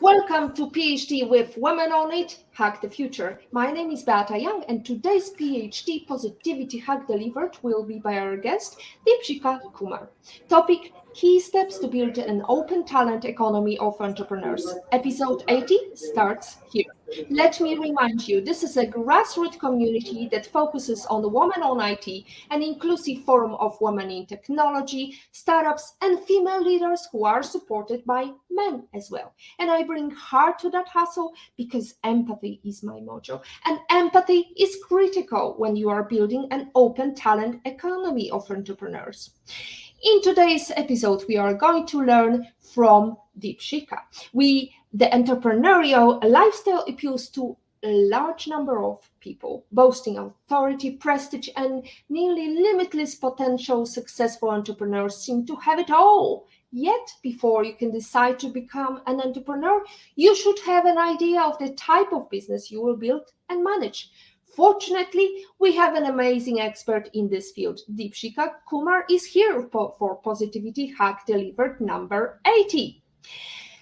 Welcome to PhD with Women on It, Hack the Future. My name is Beata Young, and today's PhD Positivity Hack Delivered will be by our guest, Deepshikha Kumar. Topic: Key Steps to Build an Open Talent Economy of Entrepreneurs. Episode 80 starts here. Let me remind you, this is a grassroots community that focuses on women on IT, an inclusive forum of women in technology, startups, and female leaders who are supported by men as well. And I bring heart to that hustle because empathy is my motto. And empathy is critical when you are building an open talent economy of entrepreneurs. In today's episode, we are going to learn from Deepshikha. The entrepreneurial lifestyle appeals to a large number of people, boasting authority, prestige, and nearly limitless potential. Successful entrepreneurs seem to have it all. Yet, before you can decide to become an entrepreneur, you should have an idea of the type of business you will build and manage. Fortunately, we have an amazing expert in this field. Deepshikha Kumar is here for Positivity Hack Delivered number 80.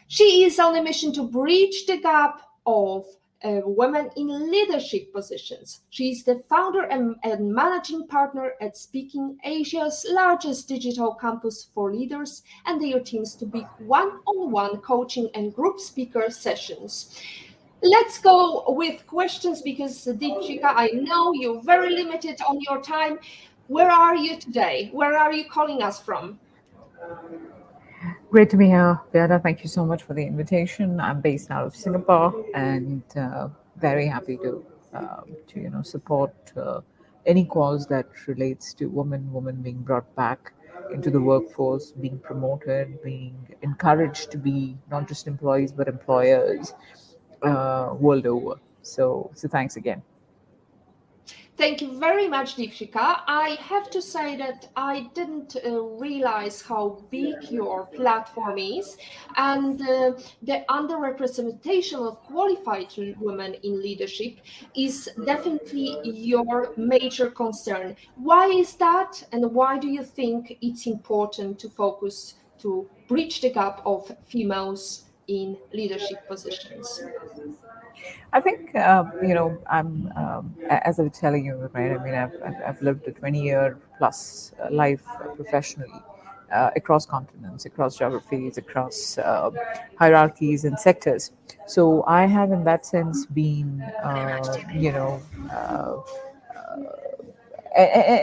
She is on a mission to bridge the gap of women in leadership positions. She is the founder and managing partner at SpeakIn, Asia's largest digital campus for leaders and their teams to be one-on-one coaching and group speaker sessions. Let's go with questions because, Deepshikha, I know you're very limited on your time. Where are you today? Where are you calling us from? Great to be here, Beata. Thank you so much for the invitation. I'm based out of Singapore and very happy to support any cause that relates to women being brought back into the workforce, being promoted, being encouraged to be not just employees but employers world over. So thanks again. Thank you very much, Deepshikha. I have to say that I didn't realize how big your platform is, and the underrepresentation of qualified women in leadership is definitely your major concern. Why is that, and why do you think it's important to focus to bridge the gap of females in leadership positions? I think I'm as I was telling you, right? I mean, I've lived a 20-year plus life professionally across continents, across geographies, across hierarchies and sectors. So I have, in that sense, been and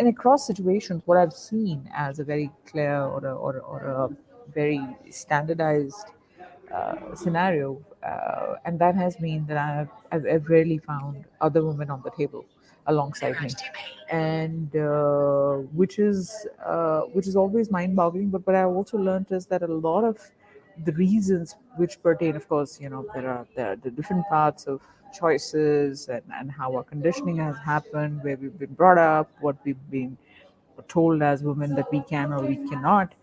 across situations, what I've seen as a very clear or a very standardized scenario, and that has been that I've rarely found other women on the table alongside me, and which is always mind-boggling. But what I also learned is that a lot of the reasons which pertain, of course, there are the different parts of choices and how our conditioning has happened, where we've been brought up, what we've been told as women that we can or we cannot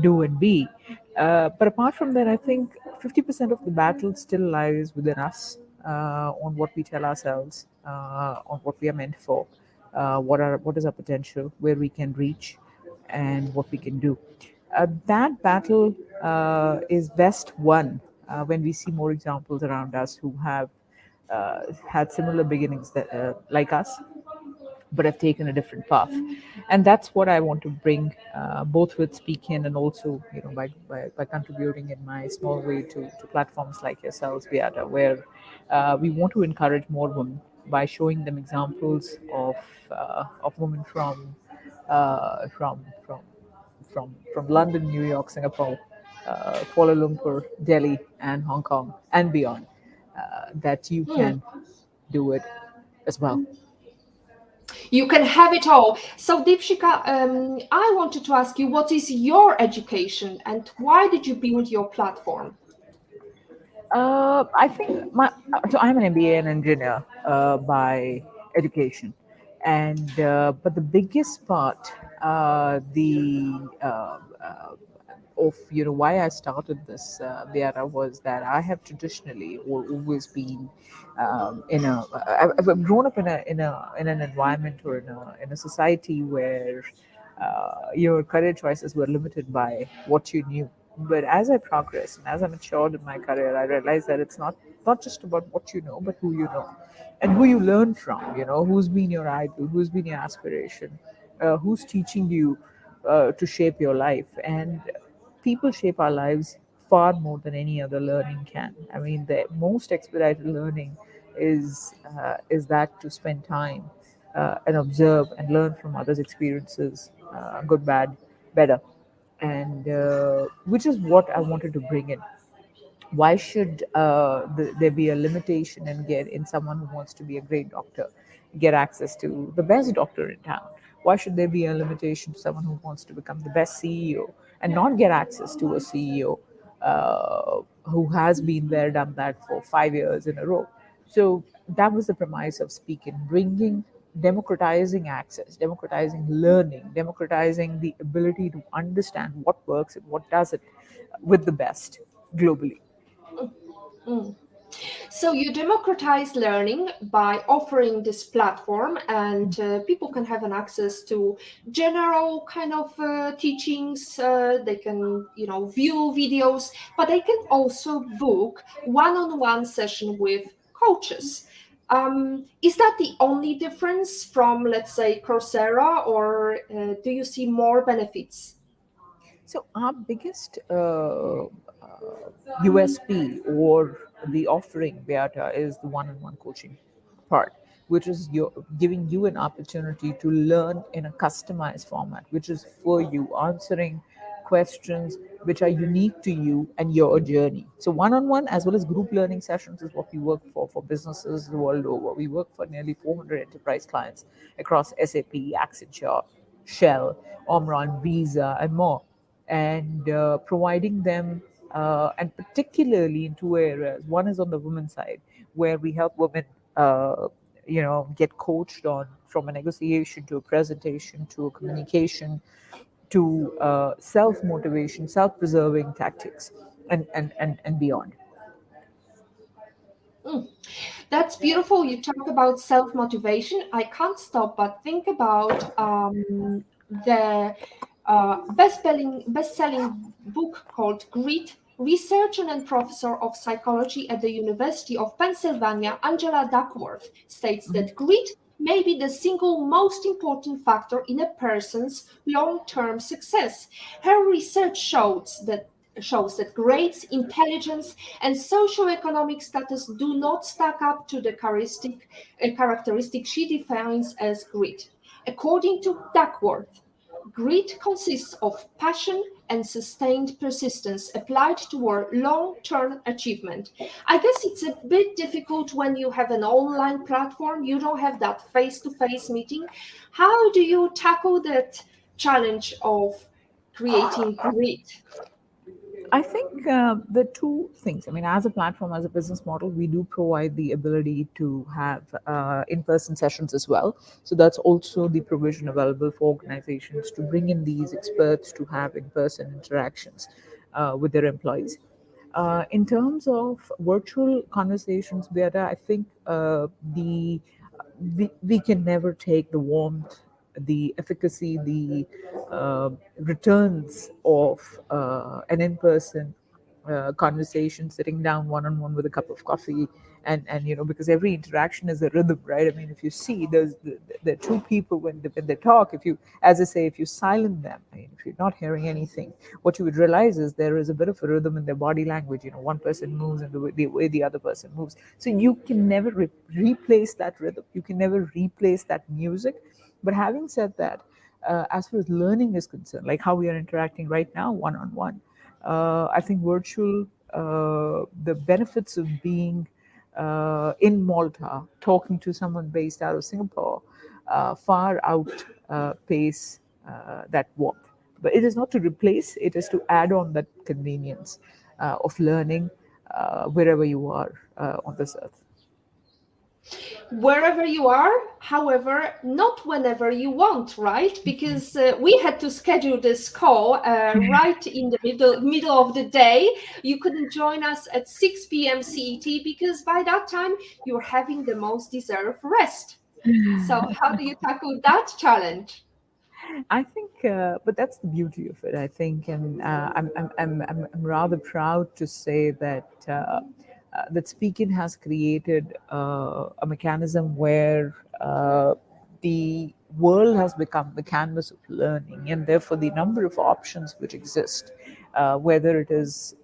do and be. But apart from that, I think 50% of the battle still lies within us, on what we tell ourselves, on what we are meant for, what is our potential, where we can reach, and what we can do. That battle is best won when we see more examples around us who have had similar beginnings like us, but have taken a different path. And that's what I want to bring, both with SpeakIn and also, by contributing in my small way to platforms like yourselves, Beata, where we want to encourage more women by showing them examples of women from London, New York, Singapore, Kuala Lumpur, Delhi, and Hong Kong, and beyond, that you can do it as well. You can have it all. So, Deepshikha, I wanted to ask you, what is your education and why did you build your platform? I think so I'm an MBA and engineer by education, and but the biggest part, of why I started this, Beata, was that I have traditionally always been I've grown up in an environment or in a society where your career choices were limited by what you knew. But as I progressed and as I matured in my career, I realized that it's not just about what you know, but who you know, and who you learn from. Who's been your idol, who's been your aspiration, who's teaching you to shape your life. And people shape our lives far more than any other learning can. I mean, the most expedited learning is that to spend time and observe and learn from others' experiences, good, bad, better, and which is what I wanted to bring in. Why should there be a limitation in someone who wants to be a great doctor get access to the best doctor in town? Why should there be a limitation to someone who wants to become the best CEO and not get access to a CEO who has been there, done that for 5 years in a row? So that was the premise of SpeakIn, bringing democratizing access, democratizing learning, democratizing the ability to understand what works and what doesn't with the best globally. Mm. So you democratize learning by offering this platform, and people can have an access to general kind of teachings. They can, view videos, but they can also book one-on-one session with coaches. Is that the only difference from, let's say, Coursera, or do you see more benefits? So our biggest USP or the offering Beata is the one-on-one coaching part, which is giving you an opportunity to learn in a customized format, which is for you, answering questions which are unique to you and your journey. So one-on-one as well as group learning sessions is what we work for businesses the world over. We work for nearly 400 enterprise clients across SAP, Accenture, Shell, Omron, Visa, and more, and providing them, and particularly in two areas. One is on the women's side, where we help women, get coached on from a negotiation to a presentation to a communication to self motivation, self preserving tactics, and beyond. Mm. That's beautiful. You talk about self motivation. I can't stop but think about the best-selling book called Grit. Researcher and professor of psychology at the University of Pennsylvania, Angela Duckworth, states that grit may be the single most important factor in a person's long-term success. Her research shows that grades, intelligence, and socioeconomic status do not stack up to the characteristic she defines as grit. According to Duckworth, grit consists of passion and sustained persistence applied toward long-term achievement. I guess it's a bit difficult when you have an online platform, you don't have that face-to-face meeting. How do you tackle that challenge of creating grit? I think the two things. I mean, as a platform, as a business model, we do provide the ability to have in-person sessions as well. So that's also the provision available for organizations to bring in these experts to have in-person interactions with their employees. In terms of virtual conversations, Beata, I think we can never take the warmth, the efficacy, the returns of an in-person conversation, sitting down one-on-one with a cup of coffee, and because every interaction is a rhythm, right? I mean, if you see, there are two people when they talk. If you, as I say, if you silent them, I mean, if you're not hearing anything, what you would realize is there is a bit of a rhythm in their body language. One person moves and the way the other person moves. So you can never replace that rhythm. You can never replace that music. But having said that, as far as learning is concerned, like how we are interacting right now, one on one, I think the benefits of being in Malta, talking to someone based out of Singapore, far outpace that warmth. But it is not to replace, it is to add on that convenience of learning wherever you are on this earth. Wherever you are, however, not whenever you want, right? Because we had to schedule this call right in the middle of the day. You couldn't join us at 6 p.m. CET because by that time you're having the most deserved rest. So how do you tackle that challenge? I think, but that's the beauty of it. I think, and I'm rather proud to say that that SpeakIn has created a mechanism where the world has become the canvas of learning, and therefore the number of options which exist, whether it is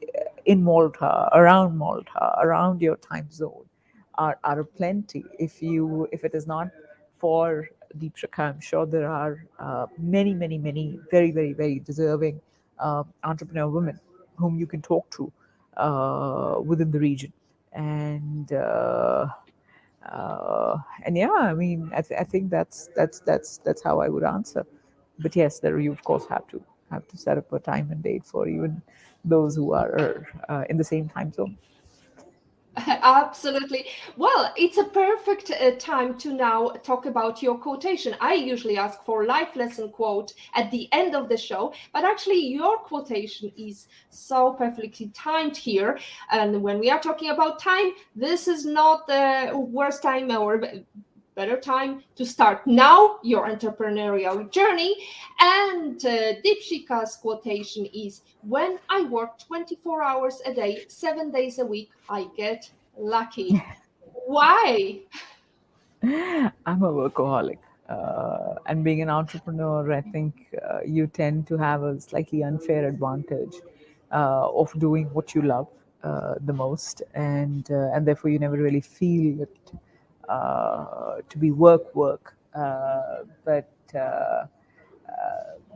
in Malta, around your time zone, are plenty. If it is not for Deepshikha, I'm sure there are many very very deserving entrepreneur women whom you can talk to within the region, and and yeah, I mean, I think that's how I would answer. But yes, there you of course have to set up a time and date for even those who are in the same time zone. Absolutely. Well, it's a perfect time to now talk about your quotation. I usually ask for life lesson quote at the end of the show, but actually your quotation is so perfectly timed here. And when we are talking about time, this is not the worst time or better time to start now your entrepreneurial journey. And Deepshikha's quotation is, when I work 24 hours a day, 7 days a week, I get lucky. Why? I'm a workaholic. And being an entrepreneur, I think you tend to have a slightly unfair advantage of doing what you love the most, and therefore you never really feel it to be work. But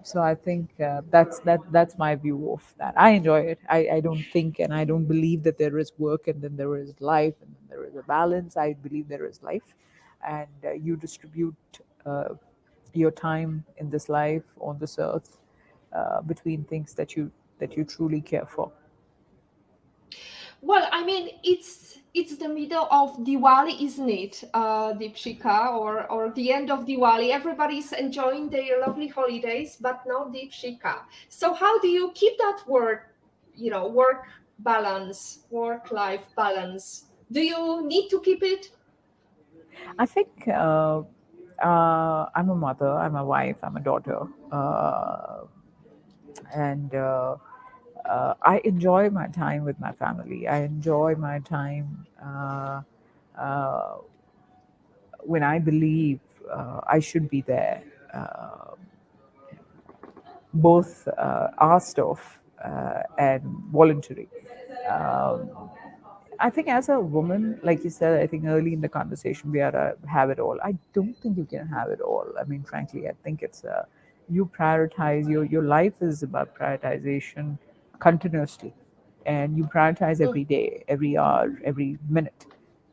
so I think that's my view of that. I enjoy it. I don't think and I don't believe that there is work and then there is life and then there is a balance. I believe there is life, and you distribute your time in this life on this earth between things that you truly care for. Well, I mean, it's the middle of Diwali, isn't it, Deepshikha, or the end of Diwali? Everybody's enjoying their lovely holidays, but no Deepshikha. So how do you keep that work balance, work-life balance? Do you need to keep it? I think I'm a mother, I'm a wife, I'm a daughter, and I enjoy my time with my family. I enjoy my time uh, when I believe I should be there, both asked of and voluntary. Um, I think as a woman, like you said, I think early in the conversation, we are to have it all. I don't think you can have it all. I mean, frankly, I think it's you prioritize your life is about prioritization continuously, and you prioritize every day, every hour, every minute,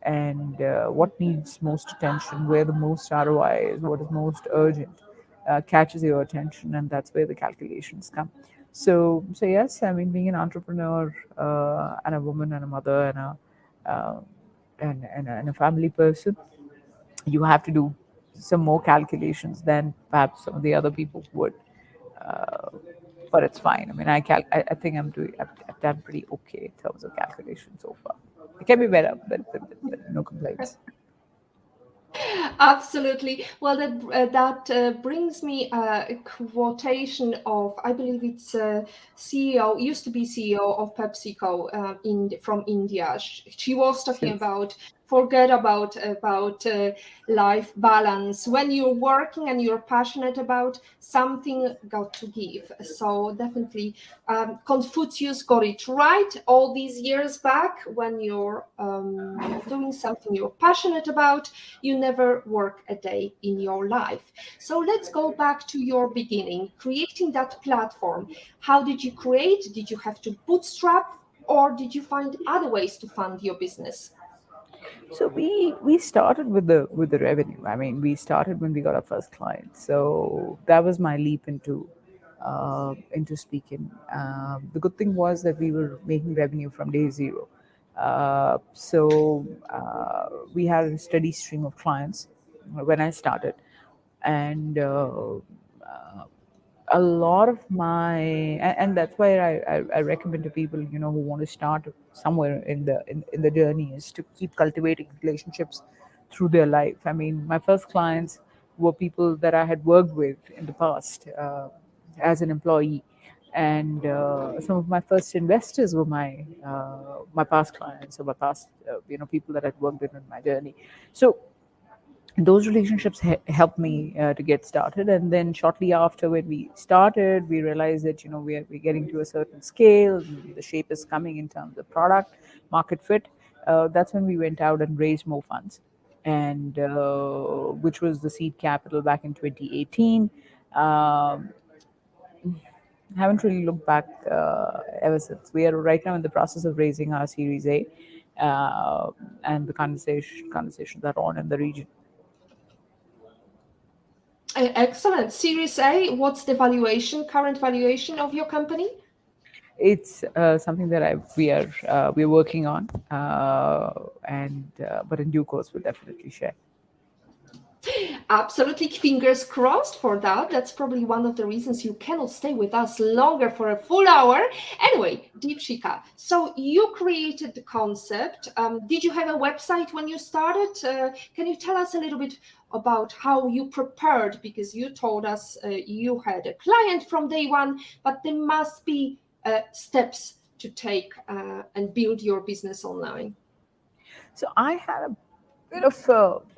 and what needs most attention, where the most ROI is, what is most urgent, catches your attention, and that's where the calculations come. So yes, I mean, being an entrepreneur and a woman and a mother and uh, and a family person, you have to do some more calculations than perhaps some of the other people would. Uh, but it's fine. I mean, I think I've done pretty okay in terms of calculation so far. It can be better, but no complaints. Absolutely. Well, that brings me a quotation of, I believe it's CEO, used to be CEO of PepsiCo from India. She was talking Yes. about forget about life balance. When you're working and you're passionate about something, got to give. So definitely, Confucius got it right all these years back. When you're doing something you're passionate about, you never work a day in your life. So let's go back to your beginning, creating that platform. How did you create? Did you have to bootstrap, or did you find other ways to fund your business? So we started with the revenue. I mean, we started when we got our first client. So that was my leap into speaking. The good thing was that we were making revenue from day zero. We had a steady stream of clients when I started, and a lot of my and that's why I recommend to people who want to start somewhere in the journey is to keep cultivating relationships through their life. I mean, my first clients were people that I had worked with in the past as an employee, and some of my first investors were my past clients or my past people that I'd worked with in my journey. So those relationships helped me to get started, and then shortly after, when we started, we realized that we're getting to a certain scale, the shape is coming in terms of product market fit. That's when we went out and raised more funds, and which was the seed capital back in 2018. um, haven't really looked back ever since. We are right now in the process of raising our Series A, uh, and the conversations are on in the region. Excellent. Series A, what's the valuation, current valuation of your company? It's something that we're working on, and but in due course we'll definitely share. Absolutely, fingers crossed for that. That's probably one of the reasons you cannot stay with us longer for a full hour. Anyway, Deepshikha, so you created the concept. Did you have a website when you started? Can you tell us a little bit about how you prepared? Because you told us you had a client from day one, but there must be steps to take and build your business online. So I had a bit of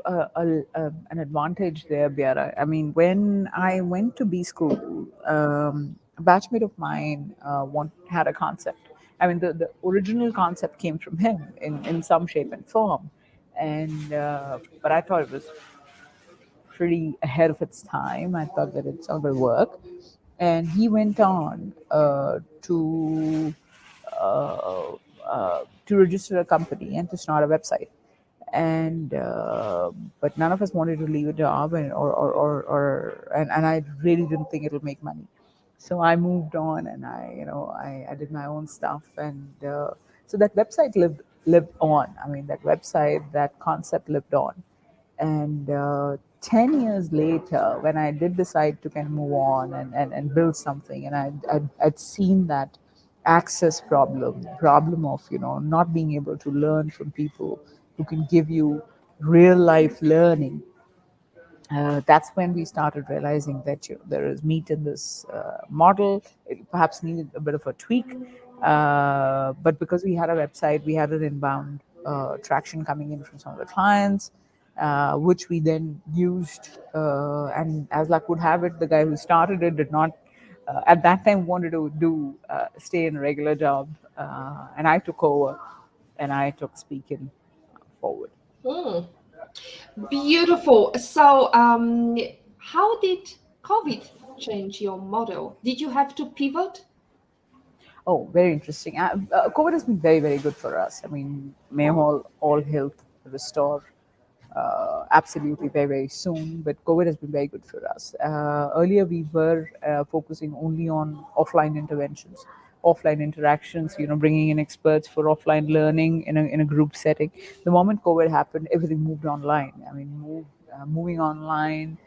an advantage there, Beata. I mean, when I went to B school, a batchmate of mine had a concept. I mean, the original concept came from him in some shape and form, and but I thought it was pretty ahead of its time. I thought that it's not going to work, and he went on uh, to register a company and to start a website. And but none of us wanted to leave a job, and I really didn't think it'll make money. So I moved on, and I did my own stuff, and so that website lived on. I mean, that website, that concept lived on, and 10 years later, when I did decide to kind of move on and build something, and I'd seen that access problem of not being able to learn from people who can give you real life learning. That's when we started realizing that there is meat in this model. It perhaps needed a bit of a tweak, but because we had a website, we had an inbound traction coming in from some of the clients, which we then used. And as luck would have it, the guy who started it did not, at that time, wanted to do stay in a regular job, and I took over, and I took SpeakIn forward. Hmm. Beautiful. So, how did COVID change your model? Did you have to pivot? Oh, very interesting. COVID has been very, very good for us. I mean, may all health restore absolutely very, very soon. But COVID has been very good for us. Earlier, we were focusing only on offline interventions, offline interactions. Bringing in experts for offline learning in a group setting. The moment COVID happened, everything moved online. I mean, moving online,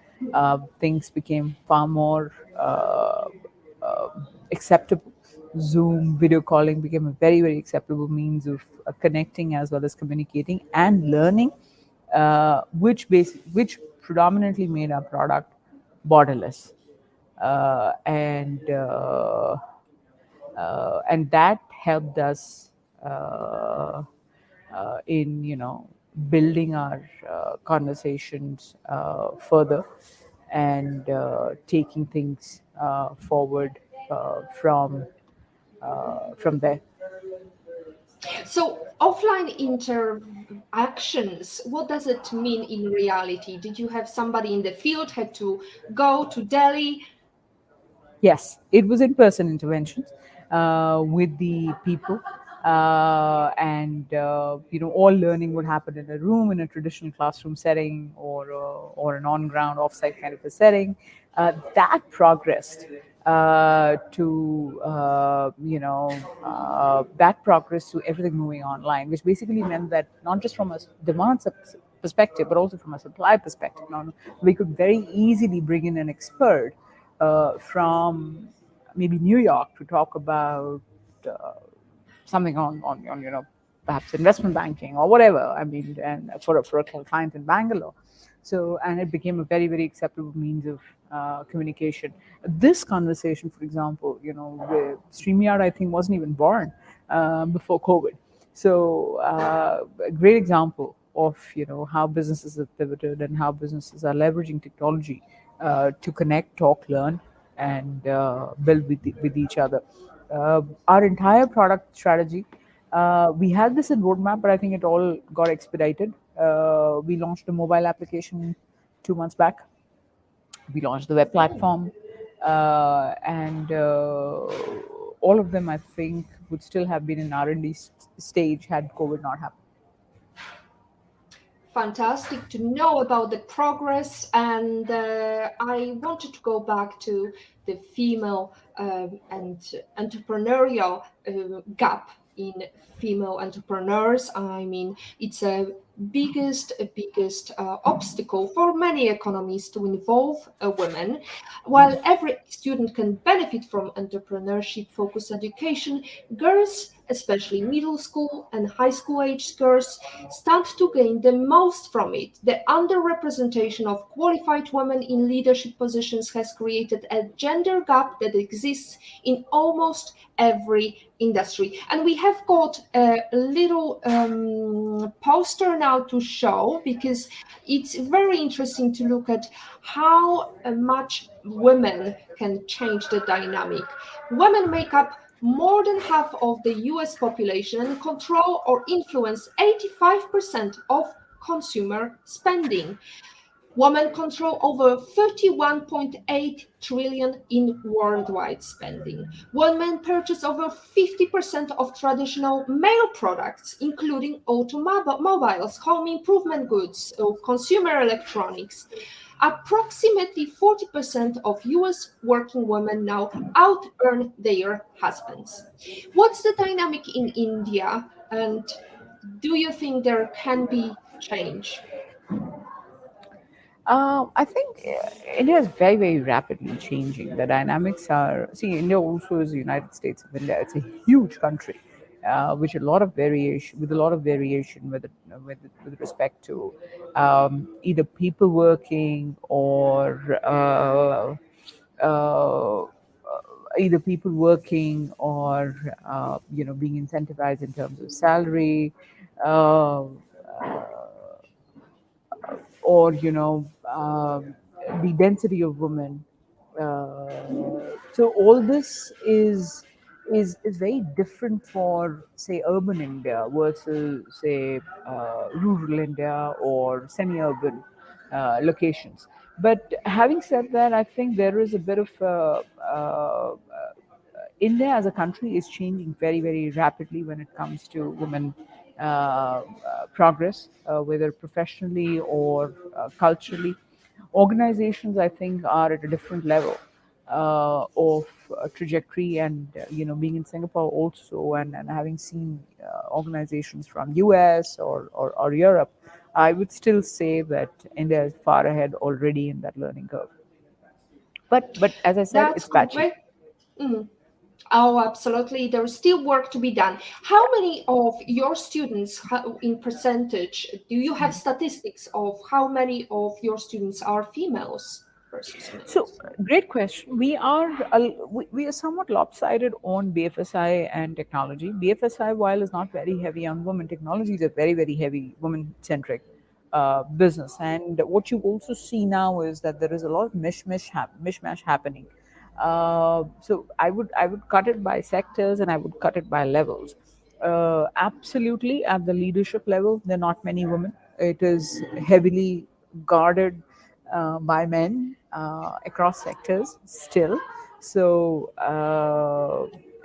things became far more uh, acceptable. Zoom video calling became a very, very acceptable means of connecting as well as communicating and learning, which predominantly made our product borderless, and that helped us in building our conversations further, and taking things forward from there. So, offline interactions, what does it mean in reality? Did you have somebody in the field, had to go to Delhi? Yes, it was in-person interventions with the people, and all learning would happen in a room in a traditional classroom setting, or an on-ground off-site kind of a setting. That progressed that progress to everything moving online, which basically meant that not just from a demand perspective, but also from a supply perspective, now we could very easily bring in an expert from maybe New York to talk about uh, something on perhaps investment banking or whatever. I mean, and for a client in Bangalore. So, and it became a very, very acceptable means of communication. This conversation, for example, where StreamYard, I think, wasn't even born before COVID. So, a great example of how businesses have pivoted and how businesses are leveraging technology to connect, talk, learn, and build with each other. Our entire product strategy, we had this in roadmap, but I think it all got expedited. We launched a mobile application 2 months back. We launched the web platform, and all of them, I think, would still have been in R&D stage had COVID not happened. Fantastic to know about the progress, and I wanted to go back to the female and entrepreneurial gap in female entrepreneurs. I mean, it's a biggest obstacle for many economies to involve women. While every student can benefit from entrepreneurship focused education, girls, especially middle school and high school age girls, stand to gain the most from it. The underrepresentation of qualified women in leadership positions has created a gender gap that exists in almost every industry. And we have got a little poster now to show, because it's very interesting to look at how much women can change the dynamic. Women make up more than half of the US population and control or influence 85% of consumer spending. Women control over 31.8 trillion in worldwide spending. Women purchase over 50% of traditional male products, including automobiles, home improvement goods, consumer electronics. Approximately 40% of US working women now out-earn their husbands. What's the dynamic in India, and do you think there can be change? I think India is very, very rapidly changing. The dynamics are, see, India also is the United States of India. It's a huge country, which a lot of variation, with a lot of variation with respect to either people working or either people working or being incentivized in terms of salary. Uh, or the density of women. So all this is very different for, say, urban India versus, say, rural India or semi-urban locations. But having said that, I think there is a bit of India as a country is changing very, very rapidly when it comes to women progress, whether professionally or culturally. Organizations, I think, are at a different level of trajectory, and being in Singapore also, and having seen organizations from US or Europe, I would still say that India is far ahead already in that learning curve. But as I said, That's it's patchy. great. Mm. Oh, absolutely. There's still work to be done. How many of your students, in percentage, do you have statistics of how many of your students are females versus So, males? great question. We are somewhat lopsided on BFSI and technology. BFSI, while is not very heavy on women, technology is a very, very heavy woman centric business. And what you also see now is that there is a lot of mishmash happening. So I would cut it by sectors, and I would cut it by levels. Absolutely, at the leadership level, there are not many women. It is heavily guarded by men across sectors still. So,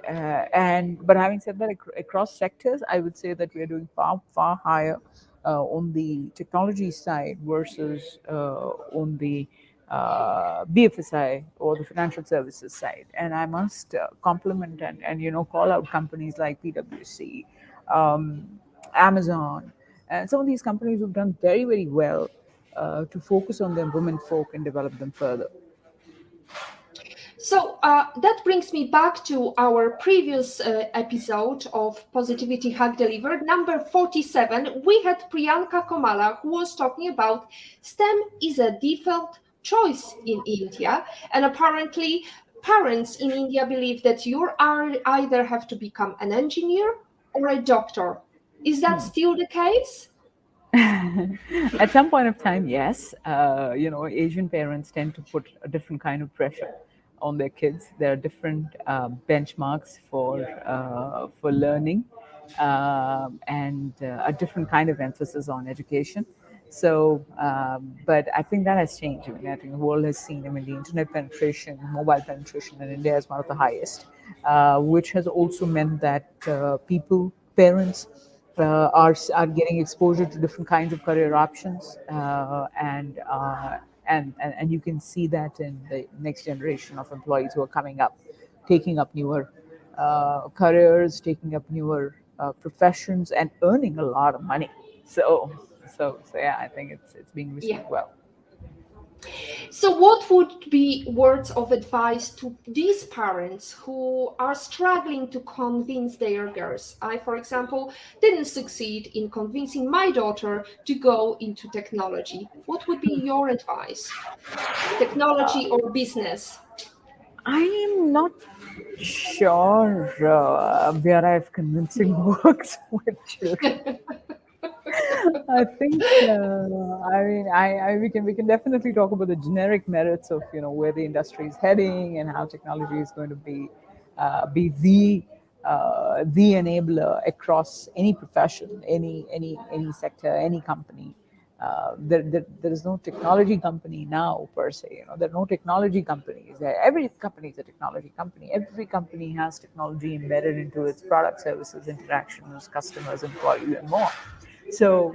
and but having said that, across sectors, I would say that we are doing far higher on the technology side versus on the BFSI or the financial services side. And I must compliment and call out companies like PwC, Amazon, and some of these companies who've done very, very well to focus on their women folk and develop them further. So that brings me back to our previous episode of Positivity Hack Delivered, number 47. We had Priyanka Komala, who was talking about STEM is a default choice in India, and apparently parents in India believe that you either have to become an engineer or a doctor. Is that still the case? At some point of time, yes. Asian parents tend to put a different kind of pressure on their kids. There are different benchmarks for learning, and a different kind of emphasis on education. So, but I think that has changed. I mean, I think the world has seen. I mean, the internet penetration, mobile penetration in India is one of the highest, which has also meant that parents are getting exposure to different kinds of career options, and you can see that in the next generation of employees who are coming up, taking up newer careers, taking up newer professions, and earning a lot of money. So yeah, I think it's being Yeah. received well. So, what would be words of advice to these parents who are struggling to convince their girls? I, for example, didn't succeed in convincing my daughter to go into technology. What would be your advice? Technology or business? I'm not sure where I have convincing works with children. I think we can definitely talk about the generic merits of where the industry is heading and how technology is going to be the enabler across any profession, any sector, any company. There is no technology company now per se. There are no technology companies. Every company is a technology company. Every company has technology embedded into its product, services, interactions, customers, employees, and more. So,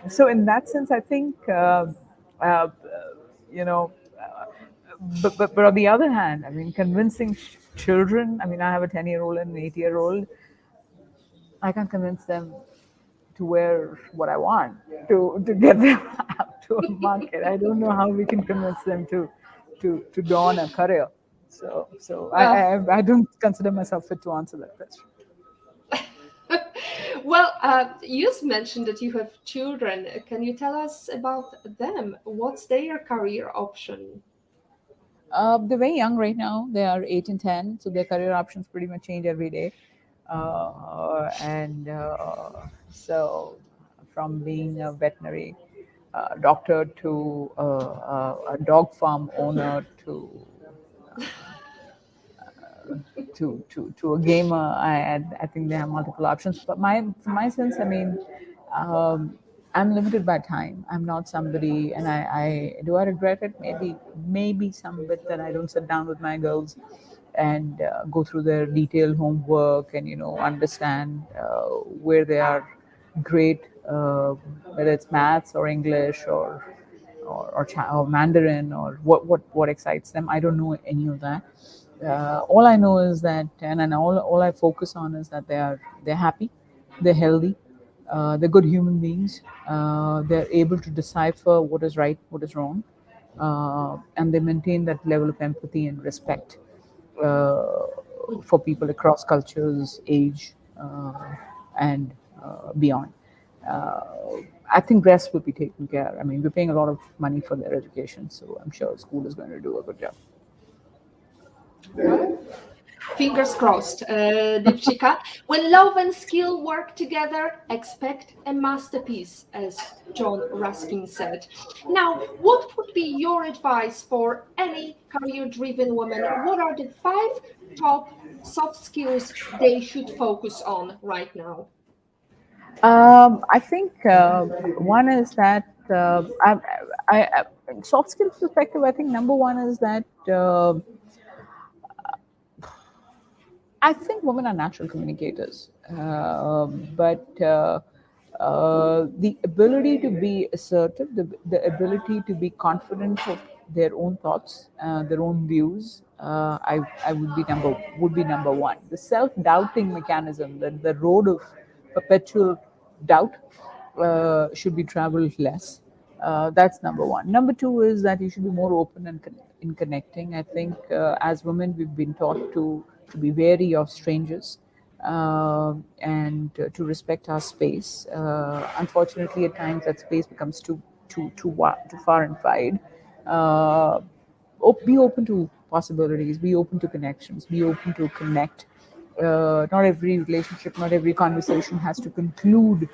so in that sense, I think uh, you know. But on the other hand, I mean, convincing children. I mean, I have a 10-year-old and an 8-year-old. I can't convince them to wear what I want to get them out to a market. I don't know how we can convince them to don a career. So Uh, I don't consider myself fit to answer that question. well, you mentioned that you have children. Can you tell us about them? What's their career option? They're very young right now. They are 8 and 10, so their career options pretty much change every day. And so, from being a veterinary doctor to a dog farm owner to a gamer, I think they have multiple options. But from my sense, I mean, um, I'm limited by time. I'm not somebody, and I do I regret it? Maybe some bit that I don't sit down with my girls and go through their detailed homework and understand where they are great, whether it's maths or English or Mandarin or what excites them. I don't know any of that. All I know is that, and all I focus on is that they're happy, they're healthy, they're good human beings. They're able to decipher what is right, what is wrong, and they maintain that level of empathy and respect uh, for people across cultures, age, and beyond. Uh, I think rest will be taken care. I mean, we're paying a lot of money for their education, so I'm sure school is going to do a good job. Well, fingers crossed, Deepshikha. When love and skill work together, expect a masterpiece, as John Ruskin said. Now, what would be your advice for any career-driven woman? What are the 5 top soft skills they should focus on right now? I think one is that soft skills perspective. I think number one is that I think women are natural communicators, but the ability to be assertive, the ability to be confident of their own thoughts, their own views, I would be number one. The self-doubting mechanism, the road of perpetual doubt, should be traveled less. That's number one. Number two is that you should be more open and in connecting. I think as women, we've been taught to be wary of strangers and to respect our space. Unfortunately, at times that space becomes too far and wide. Uh, be open to possibilities. Be open to connections. Be open to connect. Not every relationship, not every conversation has to conclude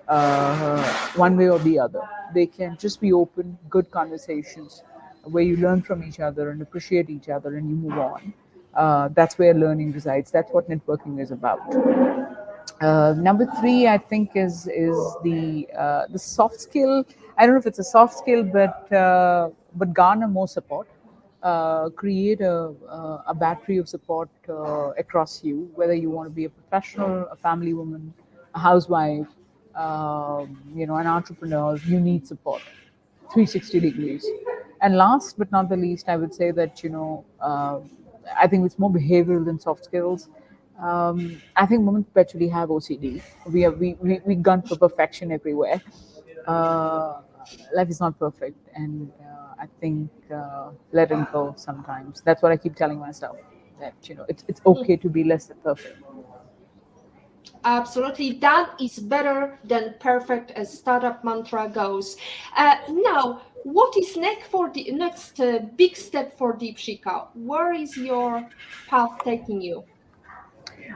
one way or the other. They can just be open, good conversations where you learn from each other and appreciate each other and you move on. That's where learning resides. That's what networking is about. Number three, I think, is the soft skill. I don't know if it's a soft skill, but garner more support. Create a battery of support across you, whether you want to be a professional, a family woman, a housewife, an entrepreneur. You need support, 360 degrees. And last but not the least, I would say that I think it's more behavioral than soft skills. I think women perpetually have OCD. We gun for perfection everywhere. Uh, Life is not perfect, and I think letting go sometimes. That's what I keep telling myself. That it's okay to be less than perfect. Absolutely, done is better than perfect, as startup mantra goes. Now, what is next for the next big step for Deepshikha? Where is your path taking you?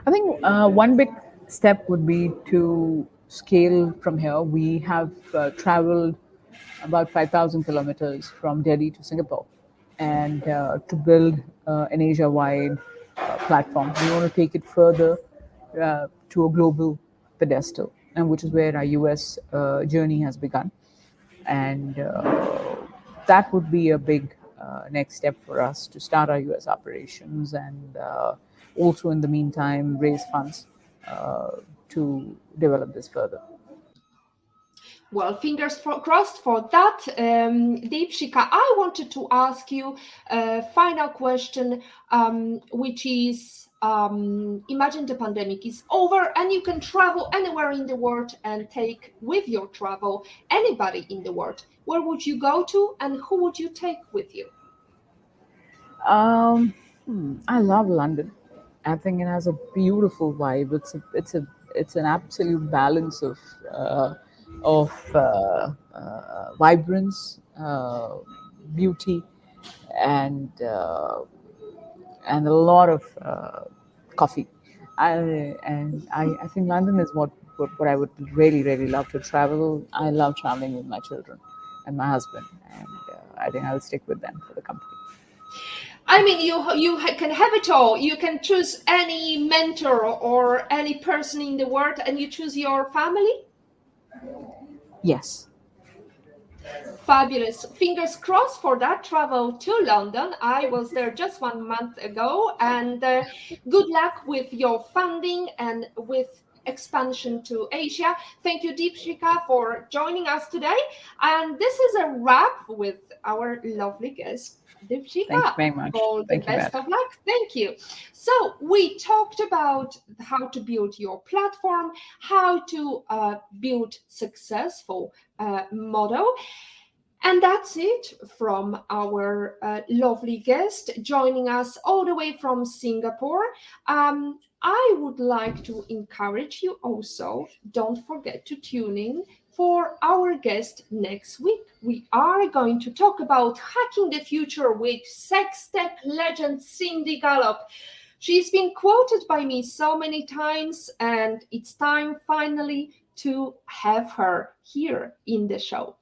I think one big step would be to scale from here. We have traveled about 5,000 kilometers from Delhi to Singapore, and to build an Asia-wide platform. We want to take it further to a global pedestal, and which is where our US journey has begun. And that would be a big next step for us to start our US operations and also in the meantime raise funds to develop this further. Well, crossed for that. Deepshikha, I wanted to ask you a final question, which is imagine the pandemic is over and you can travel anywhere in the world and take with your travel anybody in the world. Where would you go to and who would you take with you? I love London. I think it has a beautiful vibe. It's an absolute balance of vibrance, beauty, and and a lot of coffee. I think London is what I would really really love to travel. I love traveling with my children and my husband, and I think I'll stick with them for the company. I mean, can have it all. You can choose any mentor or any person in the world, and you choose your family. Yes. Fabulous. Fingers crossed for that travel to London. I was there just 1 month ago, and good luck with your funding and with expansion to Asia. Thank you, Deepshikha, for joining us today. And this is a wrap with our lovely guest, Deepshikha. Thank you very much. All the best of luck. Thank you. So we talked about how to build your platform, how to build successful model. And that's it from our lovely guest joining us all the way from Singapore. I would like to encourage you also, don't forget to tune in for our guest next week. We are going to talk about hacking the future with sex tech legend Cindy Gallop. She's been quoted by me so many times, and it's time finally to have her here in the show.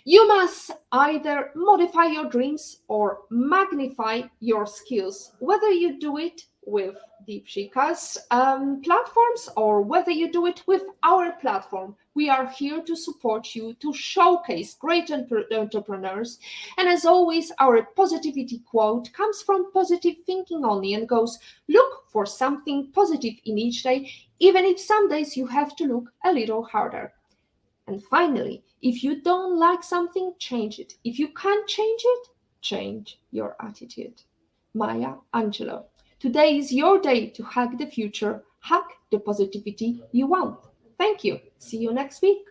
You must either modify your dreams or magnify your skills, whether you do it with Deepshikha's platforms or whether you do it with our platform. We are here to support you, to showcase great entrepreneurs. And as always, our positivity quote comes from positive thinking only and goes, look for something positive in each day, even if some days you have to look a little harder. And finally, if you don't like something, change it. If you can't change it, change your attitude. Maya Angelou. Today is your day to hack the future, hack the positivity you want. Thank you. See you next week.